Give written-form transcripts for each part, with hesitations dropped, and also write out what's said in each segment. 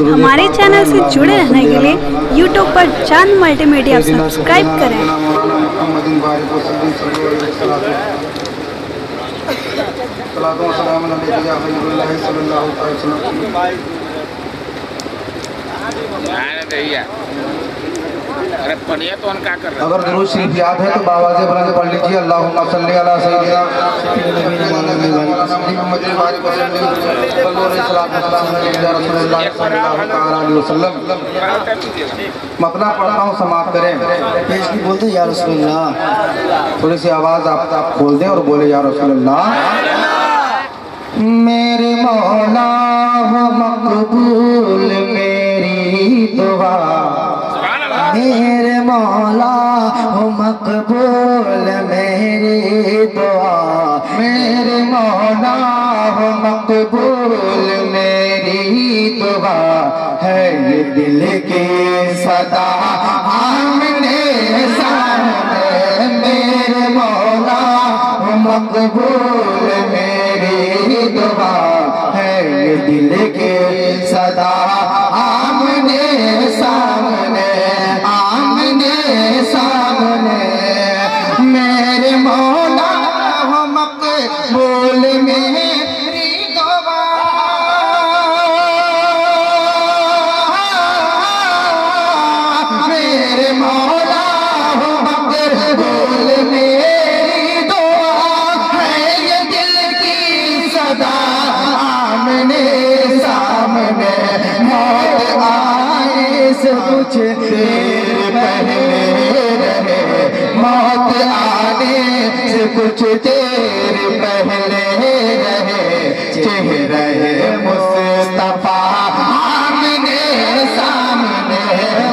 हमारे चैनल से जुड़े रहने के लिए YouTube पर चांद मल्टीमीडिया सब्सक्राइब करें। अरे पढ़िए तो क्या कर रहे हैं? अगर दुरूद शरीफ याद है तो बावाज़े बुलंद पढ़ लीजिए। अल्लाहुम्मा सल्ली अला सय्यिदिना मतला पढ़ता हूँ, समाप्त करें। बोलते या रसूलुल्लाह, थोड़ी सी आवाज़ आप खोल दें और बोले या रसूलुल्लाह। मेरे मौला हो मकबूल मेरी दुआ, मेरे मौला हो मकबूल मेरी दुआ, मेरे मौला हो मकबूल मेरी दुआ, है ये दिल की सदा आमने सामने। मेरे मौला हो मकबूल मेरी दुआ, है ये दिल की सदा आमने सामने, आमने सामने। मेरे मौला हो मकबूल मेरी दुआ, मेरे मौला हो मकबूल मेरी दुआ, है ये दिल की सदा आमने सामने। मौत आए से कुछ देर पहले रहे, मौत आने से कुछ देर पहले रहे, चेहरे मुस्तफा आमने सामने।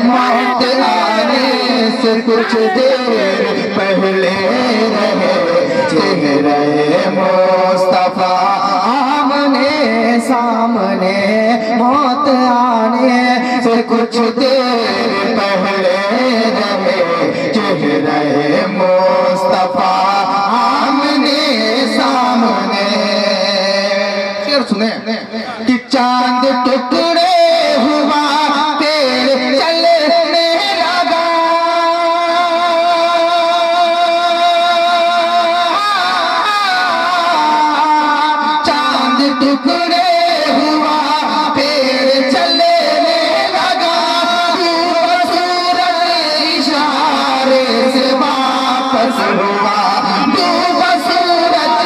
मौत आने से कुछ देर पहले रहे, चेहरे मुस्तफा आमने सामने। मौत आने से कुछ देर पहले रहे, चेहरे मुस्तफा आमने सामने। शेर सुने कि चांद टुकड़े हुआ पेड़ चलने लगा, चांद टुकड़े हुआ पेड़ चलने लगा, सूरज इशारे से वापस हुआ, सूरज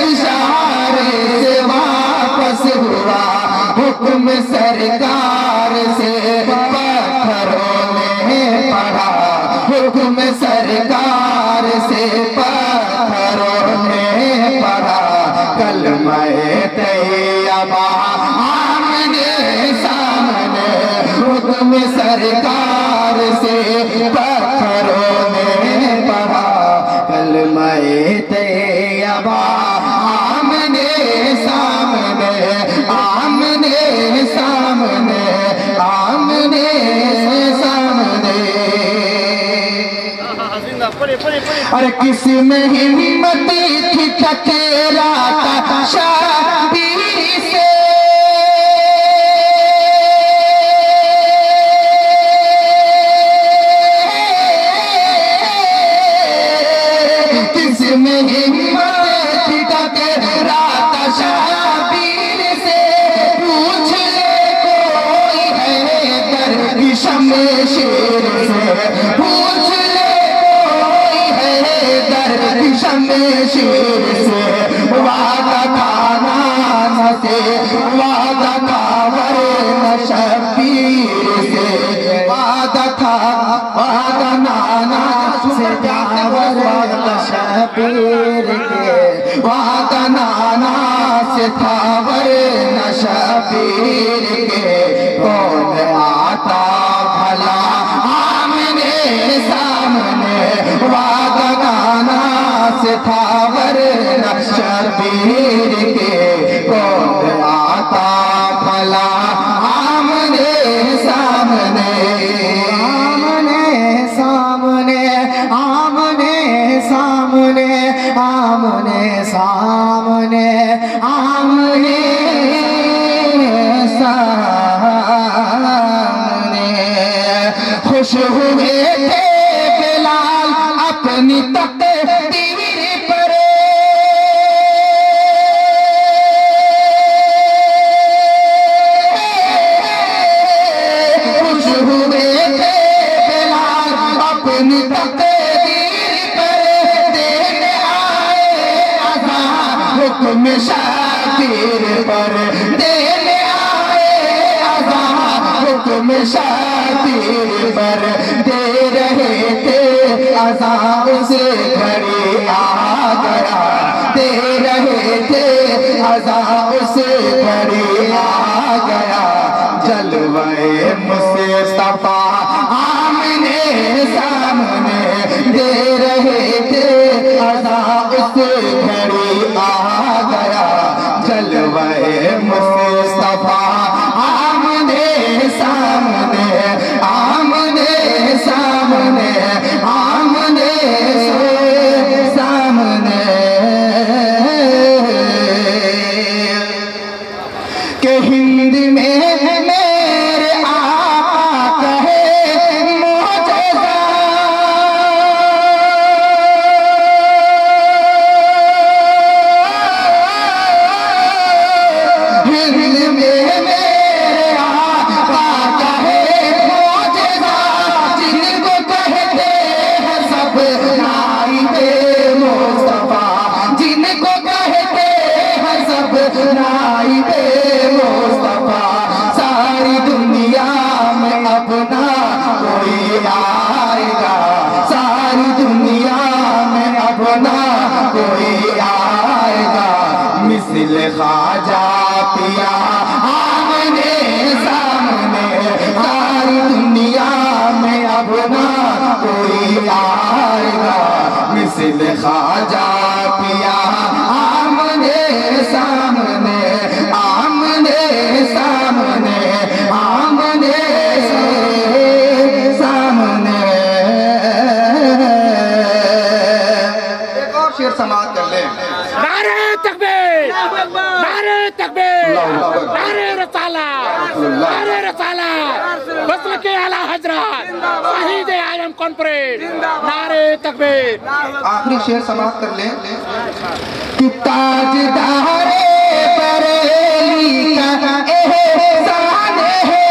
इशारे से वापस हुआ। हुक्म सरकार से पत्थरों ने पढ़ा, हुक्म सरकार से पत्थरों ने पढ़ा, कलमे तैयबा आमने सामने। हुक्म सरकार से पत्थरों ने पढ़ा, कलमे तैयबा आमने सामने, आमने सामने, आमने सामने। अरे किस में हिम्मत थी टकराता शाबीर से, किस में हिम्मत थी टकराता शाबीर से। पूछ ले कोई है दर्द शमशीर से, पूछ ले कोई है दर्द शमशीर से। वादा खाना न से, वादा खावर न शबीर से, वादा था वादा नाना से जावर न शबीर के, वादा नाना से थावर न शबीर के। कौन आता भला आमने सामने, वादा नाना से थावर न शबीर के। कौन आता भला आमने सामने, आमने सामने, आमने सामने, आमने सामने, आमने सामने। खुश हुए थे बिलाल अपनी तकदीर पर। खुश हुए थे बिलाल अपनी तकदीर पर, देने आए अज़ान हुक्म शातिर पर, देने आए अज़ान हुक्म शातिर पर। दे रहे थे अज़ान उसे घड़ी आ गया, दे रहे थे अज़ान उसे घड़ी आ गया। जलवाए मुस्तफा आमने सामने, दे रहे थे अज़ान उसे घड़ी आ गया। जलवाए मुस्तफा आमने सामने, आमने सामने, आमने सामने। के हिंद में मेरे आका है मौजूदा, हिंद में मेरे आका है मौजूदा। जिनको कहते हैं सब नाइबे मुस्तफा, जिनको कहते हैं सब नाइबे मुस्तफा। सारी दुनिया में अपना कोई आएगा, सारी दुनिया में अपना कोई आएगा। मिसल ख्वाजा पिया आमने सामने, सारी दुनिया में अपना कोई आएगा। मिसल ख्वाजा पिया आमने सामने, आमने सामने, आमने सामने। एक और शेर समाप्त कर ले। नारे तकबीर, नारे तकबीर, नारे रसाला, नारे रसाला, वसल के आला हजरत शहीद आलम कॉन्फ्रेंस, नारे तकबीर। आखिरी शेर समाप्त कर ले। कि ताजदारे बरेली का एहसान है,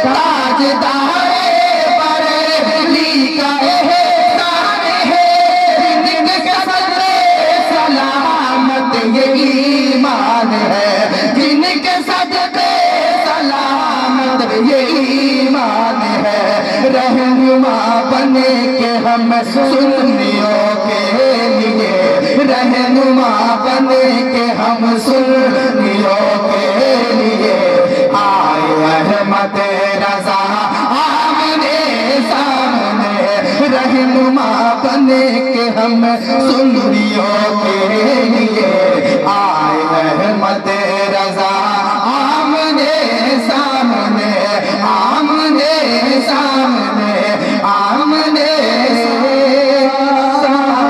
ताजदारे बरेली का एहसान है। जिनके सदके सलामत ये ईमान है, जिनके सदके सलामत ये ईमान है। रहनुमा बने के हम सुन्नियों के लिए, रहनुमा बने के हम सुन्नियों के लिए। आए अहमद रज़ा आमने सामने, रहनुमा बने के हम सुन्नियों के लिए। आए अहमद रज़ा आमने सामने, आमने सामने, आमने सामने।